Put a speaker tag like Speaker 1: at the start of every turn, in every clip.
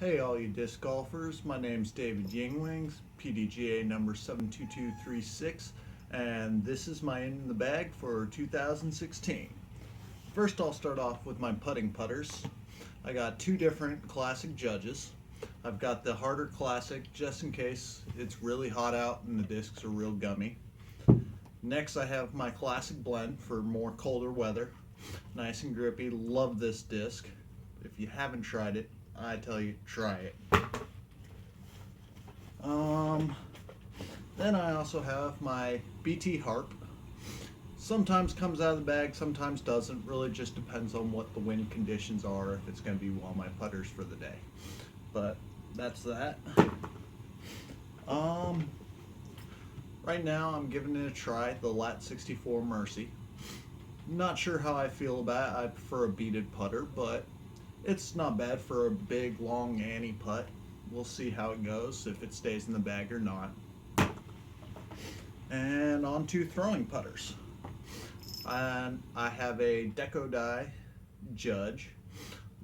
Speaker 1: Hey all you disc golfers, my name's David Yingwings, PDGA number 72236, and this is my in the bag for 2016. First I'll start off with my putting putters. I got two different classic judges. I've got the harder classic just in case it's really hot out and the discs are real gummy. Next I have my classic blend for more colder weather. Nice and grippy, love this disc. If you haven't tried it, I tell you, try it. Then I also have my BT Harp. Sometimes comes out of the bag, sometimes doesn't. Really just depends on what the wind conditions are, if it's going to be one of my putters for the day. But that's that. Right now I'm giving it a try, the Lat 64 Mercy. Not sure how I feel about it. I prefer a beaded putter, but it's not bad for a big, long Annie putt. We'll see how it goes, if it stays in the bag or not. And on to throwing putters. And I have a Deco Die Judge.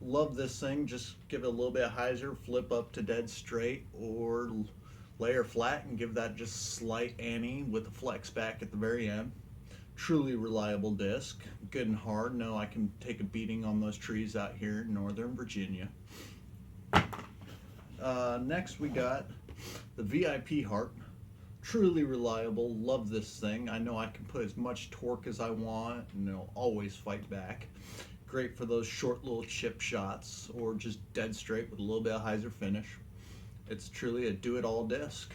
Speaker 1: Love this thing. Just give it a little bit of hyzer, flip up to dead straight, or lay her flat and give that just slight Annie with a flex back at the very end. Truly reliable disc, good and hard. Know I can take a beating on those trees out here in Northern Virginia. Next we got the VIP Harp. Truly reliable, love this thing. I know I can put as much torque as I want and it'll always fight back. Great for those short little chip shots or just dead straight with a little bit of hyzer finish. It's truly a do-it-all disc.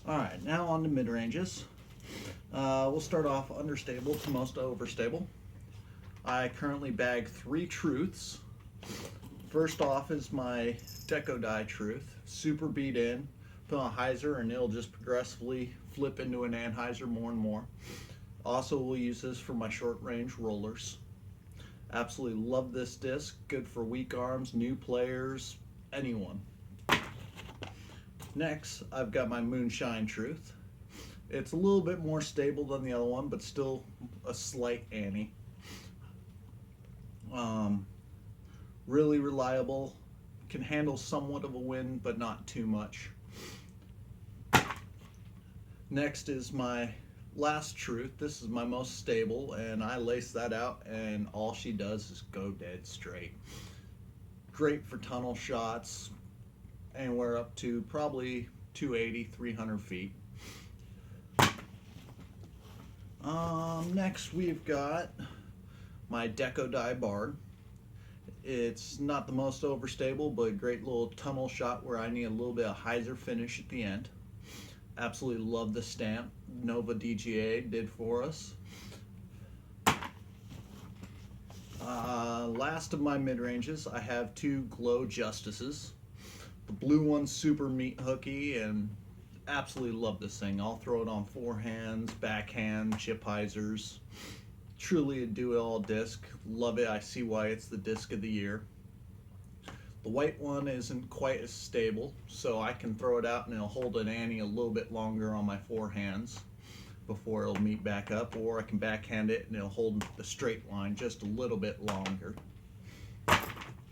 Speaker 1: Alright, now on to mid-ranges. We'll start off understable to most overstable. I currently bag 3 Truths. First off is my Deco Die Truth. Super beat in, put on a hyzer and it'll just progressively flip into an anhyzer more and more. Also will use this for my short range rollers. Absolutely love this disc, good for weak arms, new players, anyone. Next I've got my Moonshine Truth. It's a little bit more stable than the other one, but still a slight Annie. Really reliable, can handle somewhat of a wind, but not too much. Next is my last Truth. This is my most stable, and I lace that out, and all she does is go dead straight. Great for tunnel shots, anywhere up to probably 280, 300 feet. Next we've got my Deco Die Bard. It's not the most overstable, but a great little tunnel shot where I need a little bit of hyzer finish at the end. Absolutely love the stamp Nova DGA did for us. Last of my mid-ranges, I have 2 Glow Justices. The blue one's super meat hooky and absolutely love this thing. I'll throw it on forehands, backhand, chip hyzers. Truly a do-it-all disc. Love it. I see why it's the disc of the year. The white one isn't quite as stable, so I can throw it out and it'll hold an Annie a little bit longer on my forehands before it'll meet back up, or I can backhand it and it'll hold the straight line just a little bit longer.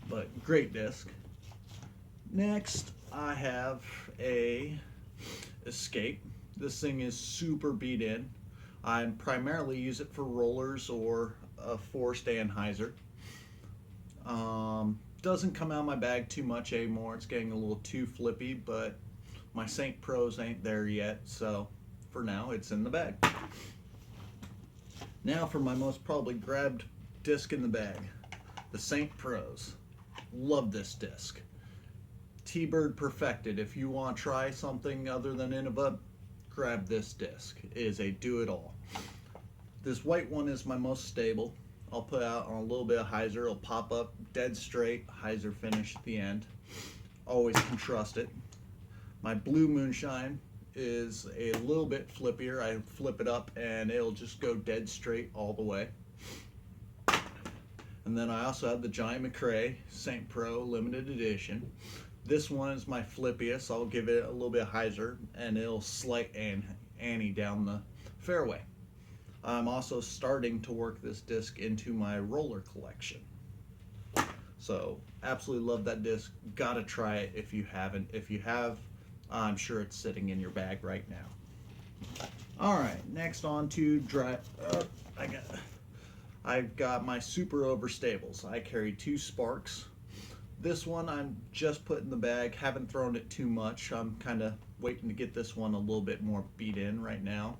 Speaker 1: But great disc. Next I have a Escape. This thing is super beat in. I primarily use it for rollers or a forced anhyzer. Doesn't come out of my bag too much anymore. It's getting a little too flippy, but my St. Pros ain't there yet, so for now it's in the bag. Now for my most probably grabbed disc in the bag, the St. Pros. Love this disc. T-Bird perfected. If you want to try something other than Innova, grab this disc. It is a do-it-all. This white one is my most stable. I'll put out on a little bit of hyzer. It'll pop up dead straight, hyzer finish at the end. Always can trust it. My blue Moonshine is a little bit flippier. I flip it up and it'll just go dead straight all the way. And then I also have the Giant McRae St. Pro limited edition. This one is my flippiest. I'll give it a little bit of hyzer and it'll slight Annie down the fairway. I'm also starting to work this disc into my roller collection. So Absolutely love that disc. Gotta try it if you haven't. If you have, I'm sure it's sitting in your bag right now. All right, next on to dry. I've got my super overstables. I carry two Sparks. This one I'm just put in the bag. Haven't thrown it too much. I'm kind of waiting to get this one a little bit more beat in right now.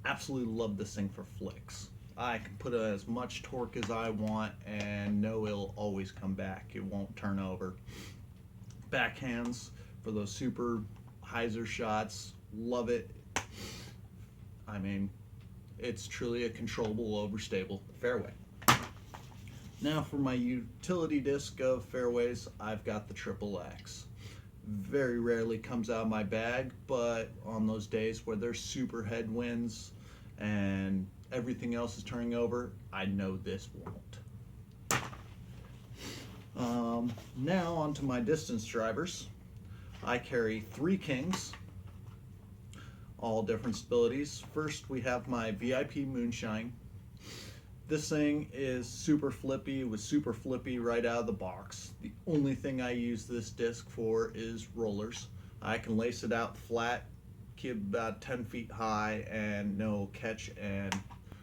Speaker 1: Absolutely love this thing for flicks. I can put as much torque as I want and know it'll always come back. It won't turn over. Backhands for those super hyzer shots. Love it. I mean, it's truly a controllable overstable fairway. Now for my utility disc of fairways, I've got the Triple X. Very rarely comes out of my bag, but on those days where there's super headwinds and everything else is turning over, I know this won't. Now onto my distance drivers. I carry 3 Kings, all different stabilities. First we have my VIP Moonshine. This thing is super flippy. It was super flippy right out of the box. The only thing I use this disc for is rollers. I can lace it out flat, keep about 10 feet high, and no catch and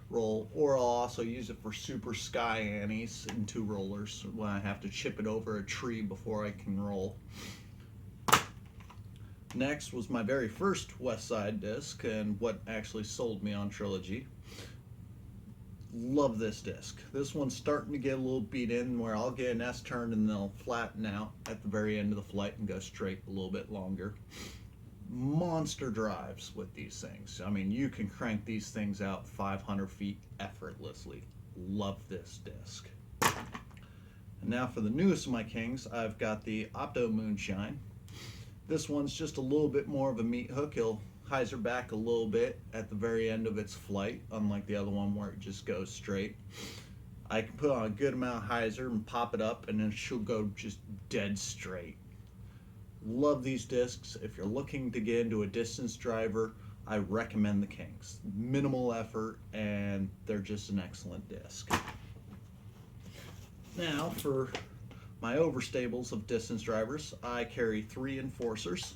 Speaker 1: roll. Or I'll also use it for super sky annies and 2 rollers when I have to chip it over a tree before I can roll. Next was my very first West Side disc and what actually sold me on Trilogy. Love this disc. This one's starting to get a little beat in where I'll get an S turn and they'll flatten out at the very end of the flight and go straight a little bit longer. Monster drives with these things. I mean, you can crank these things out 500 feet effortlessly. Love this disc. And now for the newest of my Kings, I've got the Opto Moonshine. This one's just a little bit more of a meat hook. It'll hyzer back a little bit at the very end of its flight, unlike the other one where it just goes straight. I can put on a good amount of hyzer and pop it up and then she'll go just dead straight. Love these discs. If you're looking to get into a distance driver, I recommend the Kings. Minimal effort and they're just an excellent disc. Now for my overstables of distance drivers, I carry 3 Enforcers.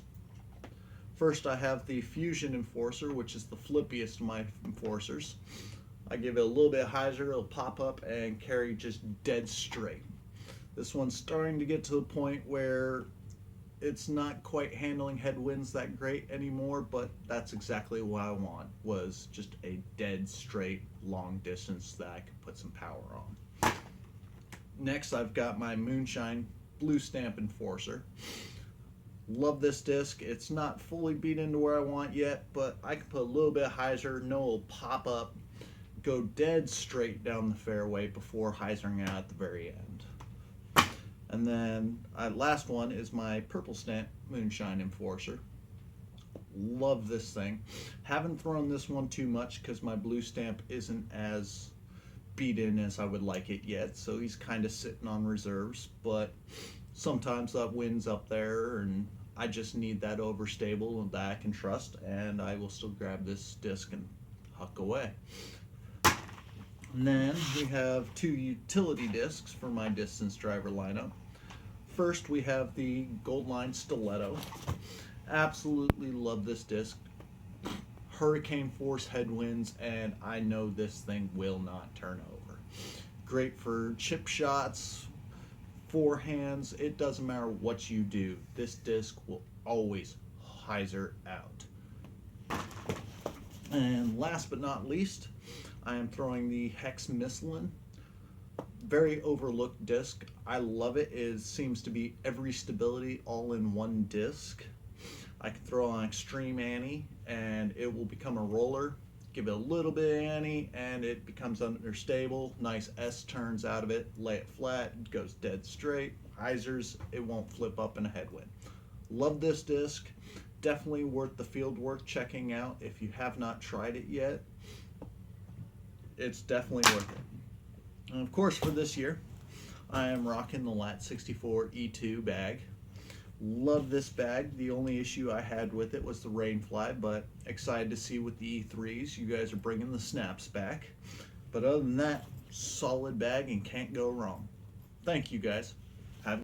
Speaker 1: First I have the Fusion Enforcer, which is the flippiest of my Enforcers. I give it a little bit of hyzer, it'll pop up and carry just dead straight. This one's starting to get to the point where it's not quite handling headwinds that great anymore, but that's exactly what I want, was just a dead straight long distance that I could put some power on. Next I've got my Moonshine Blue Stamp Enforcer. Love this disc. It's not fully beat into where I want yet, but I can put a little bit of hyzer, know it'll pop up, go dead straight down the fairway before hyzering out at the very end. And then last one is my Purple Stamp Moonshine Enforcer. Love this thing. Haven't thrown this one too much because my Blue Stamp isn't as beat in as I would like it yet, so he's kind of sitting on reserves, but sometimes that wind's up there and I just need that overstable that I can trust, and I will still grab this disc and huck away. And then we have 2 utility discs for my distance driver lineup. First we have the Goldline Stiletto. Absolutely love this disc. Hurricane force headwinds and I know this thing will not turn over. Great for chip shots, forehands, it doesn't matter what you do. This disc will always hyzer out. And last but not least, I am throwing the Hex Misslin. Very overlooked disc. I love it. It seems to be every stability all in one disc. I can throw on Extreme Annie and it will become a roller. Give it a little bit of Annie and it becomes understable. Nice S turns out of it. Lay it flat, it goes dead straight. Hyzers, it won't flip up in a headwind. Love this disc. Definitely worth the field work checking out if you have not tried it yet. It's definitely worth it. And of course for this year, I am rocking the Lat 64 E2 bag. Love this bag. The only issue I had with it was the rainfly, but excited to see with the E3s you guys are bringing the snaps back. But other than that, solid bag and can't go wrong. Thank you guys.